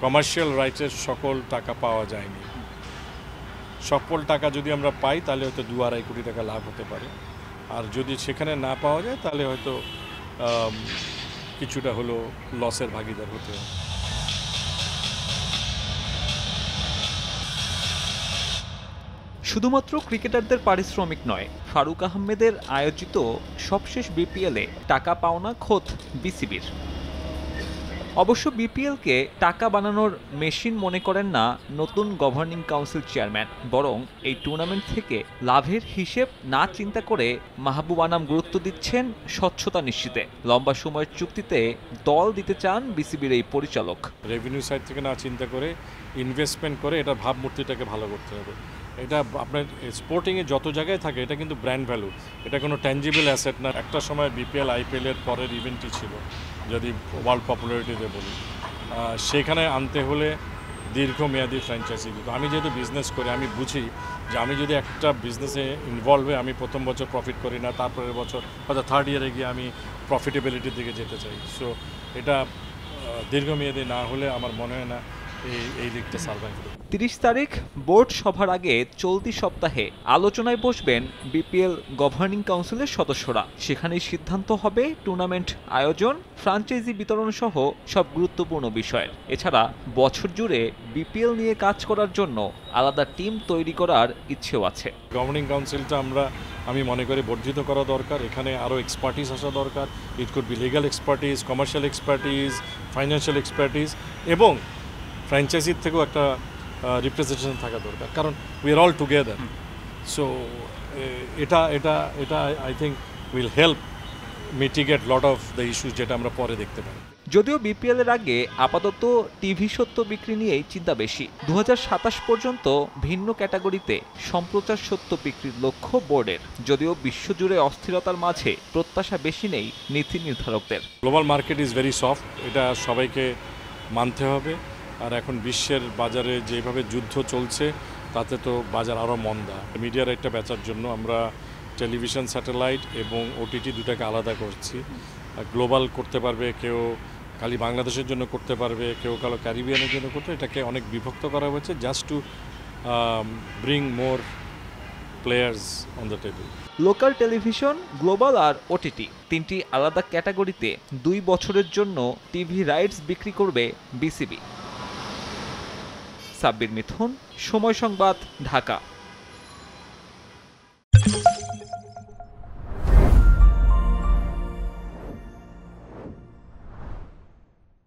Commercial রাইটসের সকল টাকা পাওয়া যায়নি। সকল টাকা যদি আমরা পাই তাহলে হয়তো 2-2.5 কোটি টাকা লাভ হতে পারে, আর যদি সেখানে না পাওয়া যায় তাহলে হয়তো কিছুটা হলো লসের ভাগিদার হতে হবে। শুধুমাত্র ক্রিকেটারদের পারিশ্রমিক নয়, ফারুক আহমেদের আয়োজিত সবশেষ বিপিএলে টাকা পাওনা খোদ বিসিবির। অবশ্য বিপিএলকে টাকা বানানোর মেশিন মনে করেন না নতুন গভর্নিং কাউন্সিল চেয়ারম্যান, বরং এই টুর্নামেন্ট থেকে লাভের হিসেব না চিন্তা করে মাহবুব আনাম গুরুত্ব দিচ্ছেন স্বচ্ছতা নিশ্চিতে। লম্বা সময়ের চুক্তিতে দল দিতে চান বিসিবির এই পরিচালক। রেভিনিউ সাইড থেকে না চিন্তা করে ইনভেস্টমেন্ট করে এটার ভাবমূর্তিটাকে ভালো করতে হবে। এটা আপনার স্পোর্টিংয়ে যত জায়গায় থাকে এটা কিন্তু ব্র্যান্ড ভ্যালু, এটা কোনো ট্যাঞ্জিবল অ্যাসেট না। একটা সময় বিপিএল আইপিএলের পরের ইভেন্টই ছিল যদি ওয়ার্ল্ড পপুলারিটিতে বলি, সেখানে আনতে হলে দীর্ঘমেয়াদী ফ্র্যাঞ্চাইজি। আমি যেহেতু বিজনেস করি আমি বুঝি যে আমি যদি একটা বিজনেসে ইনভলভ হয়ে আমি প্রথম বছর প্রফিট করি না, তারপরের বছর হয়তো থার্ড ইয়ারে গিয়ে আমি প্রফিটেবিলিটির দিকে যেতে চাই। সো এটা দীর্ঘমেয়াদী না হলে আমার মনে হয় না এই দিকটা সার্ভাইভ করবে। 30 তারিখ বোর্ড সভার আগে চলতি সপ্তাহে আলোচনায় বসবেন বিপিএল গভর্নিং কাউন্সিলের সদস্যরা। সেখানেই সিদ্ধান্ত হবে টুর্নামেন্ট আয়োজন, ফ্রাঞ্চাইজি বিতরণ সহ সব গুরুত্বপূর্ণ বিষয়ের। এছাড়া বছর জুড়ে বিপিএল নিয়ে কাজ করার জন্য আলাদা টিম তৈরি করার ইচ্ছেও আছে। গভর্নিং কাউন্সিলটা আমি মনে করি বর্ধিত করা দরকার। এখানে আরও এক্সপার্টিস আসা দরকার। It could be legal expertise, commercial expertise, financial expertise, এবং ফ্র্যাঞ্চাইজির থেকেও একটা রিপ্রেজেন্টেশন থাকা দরকার, কারণ we are all together. So এটা I think will help mitigate lot of the issues যেটা আমরা পরে দেখতে পাই। যদিও বিপিএল এর আগে আপাতত টিভি সত্য বিক্রি নিয়েই চিন্তা বেশি। 2027 পর্যন্ত ভিন্ন ক্যাটাগরিতে সম্প্রচার সত্য বিক্রির লক্ষ্য বোর্ডের। যদিও বিশ্বজুড়ে অস্থিরতার মাঝে প্রত্যাশা বেশি নেই নীতি নির্ধারকদের। Global market is very soft, এটা সবাইকে মানতে হবে। আর এখন বিশ্বের বাজারে যেভাবে যুদ্ধ চলছে তাতে তো বাজার আরও মন্দা। মিডিয়া রাইটটা বেচার জন্য আমরা টেলিভিশন, স্যাটেলাইট এবং ওটিটি দুটাকে আলাদা করছি। গ্লোবাল করতে পারবে কেউ, খালি বাংলাদেশের জন্য করতে পারবে কেউ, কালো ক্যারিবিয়ানের জন্য করতে, এটাকে অনেক বিভক্ত করা হয়েছে just to bring more players on the table. Local television, global আর ওটিটি তিনটি আলাদা ক্যাটাগরিতে 2 বছরের জন্য টিভি রাইটস বিক্রি করবে বিসিবি। সাব্বির মিথুন, সময় সংবাদ, ঢাকা।